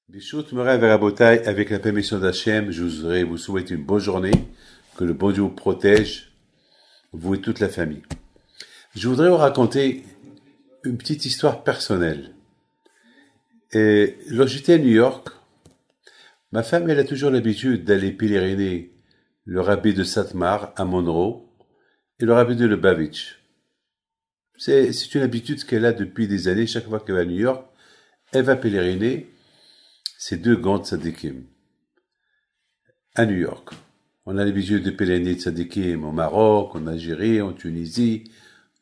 Bishut Moray Verabotai, avec la permission d'Hachem, je voudrais vous souhaiter une bonne journée, que le bon Dieu vous protège, vous et toute la famille. Je voudrais vous raconter une petite histoire personnelle. Et lorsque j'étais à New York, ma femme, elle a toujours l'habitude d'aller pèleriner le rabbi de Satmar à Monroe et le rabbi de Lubavitch. C'est une habitude qu'elle a depuis des années. Chaque fois qu'elle va à New York, elle va pèleriner ces deux grands tzadikim à New York. On a l'habitude de pèleriner tzadikim au Maroc, en Algérie, en Tunisie,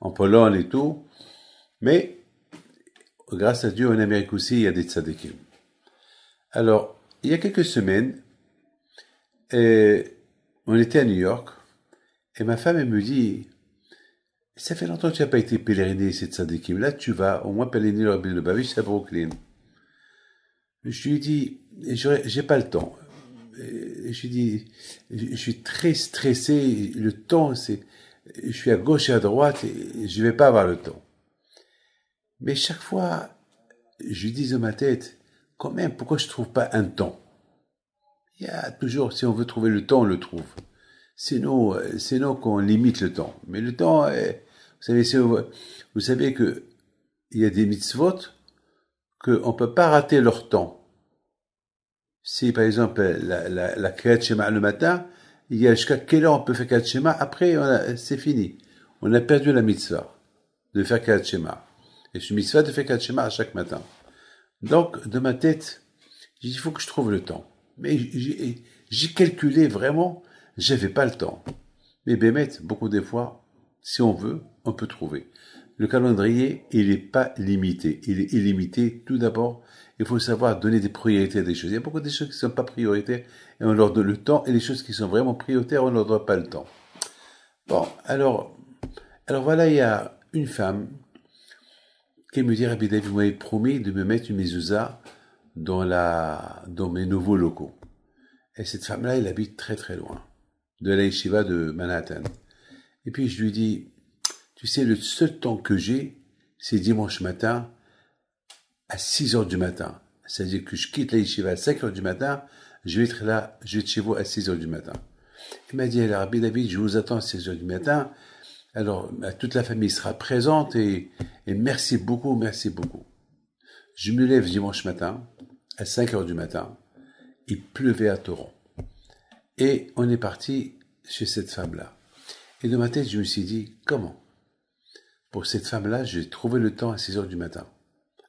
en Pologne et tout. Mais, grâce à Dieu, en Amérique aussi, il y a des tzadikim. Alors, il y a quelques semaines, on était à New York, et ma femme, elle me dit, ça fait longtemps que tu n'as pas été pèleriné ces tzadikim. Là, tu vas au moins pèleriner le rabbi de Lubavitch à Brooklyn. Je lui ai dit, j'ai pas le temps. Je lui ai dit, je suis très stressé, le temps, je suis à gauche et à droite, et je vais pas avoir le temps. Mais chaque fois, je lui dis dans ma tête, quand même, pourquoi je trouve pas un temps? Il y a toujours, si on veut trouver le temps, on le trouve. Sinon qu'on limite le temps. Mais le temps, vous savez que il y a des mitzvot qu'on peut pas rater leur temps. Si, par exemple, la Kriyat Shema le matin, il y a jusqu'à quelle heure on peut faire Kriyat Shema, après, c'est fini. On a perdu la mitzvah de faire Kriyat Shema. Et c'est une mitzvah de faire Kriyat Shema à chaque matin. Donc, de ma tête, j'ai dit, il faut que je trouve le temps. Mais j'ai calculé vraiment, j'avais pas le temps. Mais Bémet, beaucoup des fois, si on veut, on peut trouver. Le calendrier, il n'est pas limité. Il est illimité. Tout d'abord, il faut savoir donner des priorités à des choses. Il y a beaucoup de choses qui ne sont pas prioritaires et on leur donne le temps. Et les choses qui sont vraiment prioritaires, on ne leur donne pas le temps. Bon, alors voilà, il y a une femme qui me dit, Rabbi David, vous m'avez promis de me mettre une mezouza dans mes nouveaux locaux. Et cette femme-là, elle habite très très loin de la yeshiva de Manhattan. Et puis je lui dis, tu sais, le seul temps que j'ai, c'est dimanche matin à 6 heures du matin. C'est-à-dire que je quitte la yeshiva à 5 heures du matin, je vais être là, je vais être chez vous à 6 heures du matin. Il m'a dit, alors, Rabbi David, je vous attends à 6 heures du matin. Alors, toute la famille sera présente et merci beaucoup, merci beaucoup. Je me lève dimanche matin, à 5 heures du matin. Il pleuvait à torrent. Et on est parti chez cette femme-là. Et de ma tête, je me suis dit, comment? Pour cette femme-là, j'ai trouvé le temps à 6 heures du matin,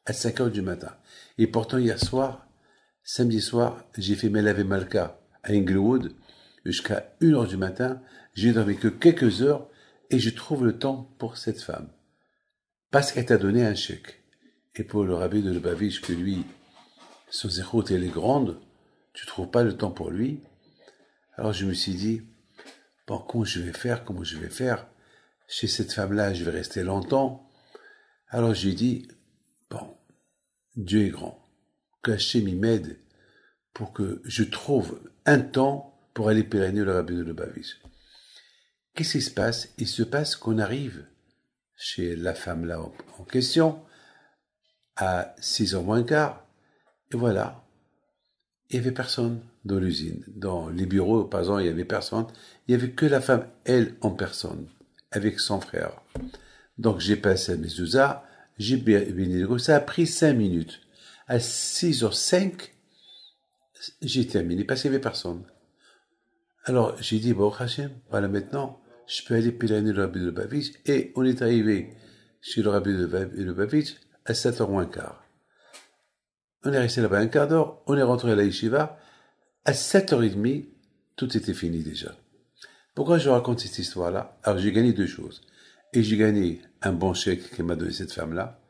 à 5 heures du matin. Et pourtant, hier soir, samedi soir, j'ai fait Melavé Malka à Inglewood, jusqu'à 1 heure du matin. J'ai dormi que quelques heures et je trouve le temps pour cette femme. Parce qu'elle t'a donné un chèque. Et pour le rabbi de Lubavitch, que lui, son zéro, elle est grande, tu trouves pas le temps pour lui. Alors je me suis dit, bon, comment je vais faire? Chez cette femme-là, je vais rester longtemps. Alors j'ai dit, bon, Dieu est grand. Que Hachem m'aide pour que je trouve un temps pour aller pèleriner le rabbi de Lubavitch. Qu'est-ce qui se passe? Il se passe qu'on arrive chez la femme-là en question à 6h moins quart. Et voilà. Il n'y avait personne dans l'usine. Dans les bureaux, par exemple, il n'y avait personne. Il n'y avait que la femme, elle, en personne, avec son frère. Donc, j'ai passé à mes mezouza, j'ai béni le groupe. Ça a pris 5 minutes. À 6h05, j'ai terminé parce qu'il n'y avait personne. Alors, j'ai dit, bon, Hachem, voilà, maintenant, je peux aller pèleriner le rabbi de Lubavitch. Et on est arrivé chez le rabbi de Lubavitch à 7h moins quart. On est resté là-bas un quart d'heure, on est rentré à la yeshiva. À 7h30, tout était fini déjà. Pourquoi je raconte cette histoire-là? Alors, j'ai gagné 2 choses. Et j'ai gagné un bon chèque qu'elle m'a donné cette femme-là.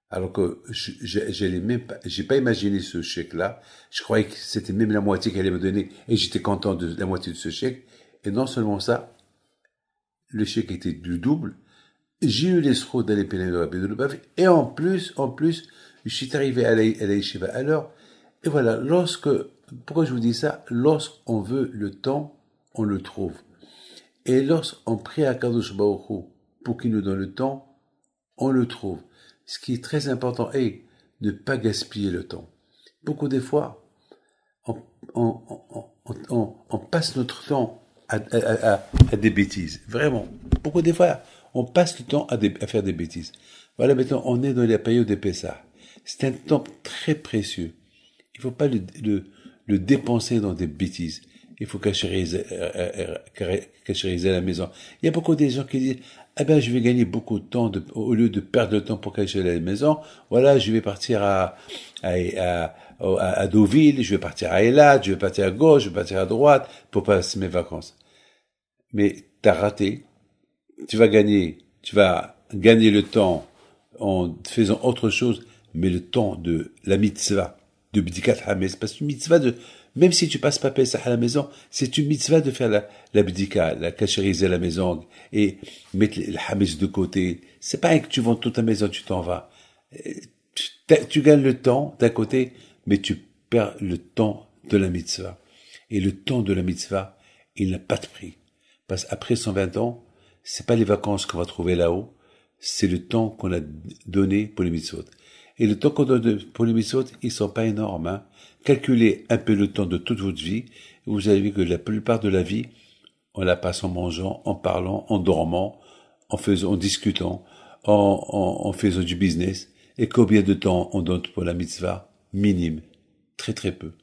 Alors que j'ai pas imaginé ce chèque-là. Je croyais que c'était même la moitié qu'elle allait me donner. Et j'étais content de la moitié de ce chèque. Et non seulement ça, le chèque était du double. j'ai eu l'escroc d'aller pénétrer le Rabbi de Lubavitch, et en plus, je suis arrivé à la yeshiva à l'heure. Et voilà, pourquoi je vous dis ça? Lorsqu'on veut le temps, on le trouve. Et lorsqu'on prie à Kadosh Baruch Hu pour qu'il nous donne le temps, on le trouve. Ce qui est très important est ne pas gaspiller le temps. Beaucoup des fois, on passe notre temps à des bêtises. Vraiment. Beaucoup des fois, on passe le temps à faire des bêtises. Voilà, maintenant, on est dans la période des Pessah. C'est un temps très précieux. Il ne faut pas le dépenser dans des bêtises. Il faut cachériser la maison. Il y a beaucoup de gens qui disent, eh ben, je vais gagner beaucoup de temps au lieu de perdre le temps pour cacher la maison. Voilà, je vais partir à Deauville, je vais partir à Eilat, je vais partir à gauche, je vais partir à droite pour passer mes vacances. Mais t'as raté. Tu vas gagner le temps en faisant autre chose, mais le temps de la mitzvah, de Bdikat Hametz, parce que mitzvah même si tu passes pas Pessah à la maison, c'est une mitzvah de faire la bdika, la cachériser la maison et mettre le hametz de côté. C'est pas que tu vends toute ta maison, tu t'en vas. Tu gagnes le temps d'un côté, mais tu perds le temps de la mitzvah. Et le temps de la mitzvah, il n'a pas de prix. Parce qu'après 120 ans, c'est pas les vacances qu'on va trouver là-haut, c'est le temps qu'on a donné pour les mitzvot. Et le temps qu'on donne pour les mitzvot, ils sont pas énormes, hein. Calculez un peu le temps de toute votre vie, et vous avez vu que la plupart de la vie, on la passe en mangeant, en parlant, en dormant, en discutant, en faisant du business. Et combien de temps on donne pour la mitzvah? Minime. Très très peu.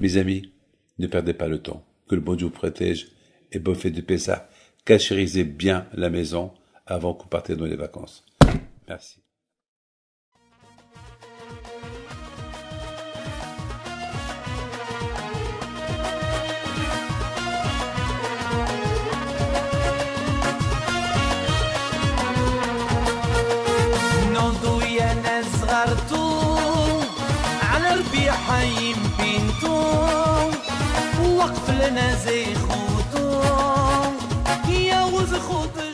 Mes amis, ne perdez pas le temps. Que le bon Dieu vous protège et bonne fête de Pessah. Cachérisez bien la maison avant que vous partez dans les vacances. Merci. حي بنتو وقف لنا زي خوتو يا وز خوتو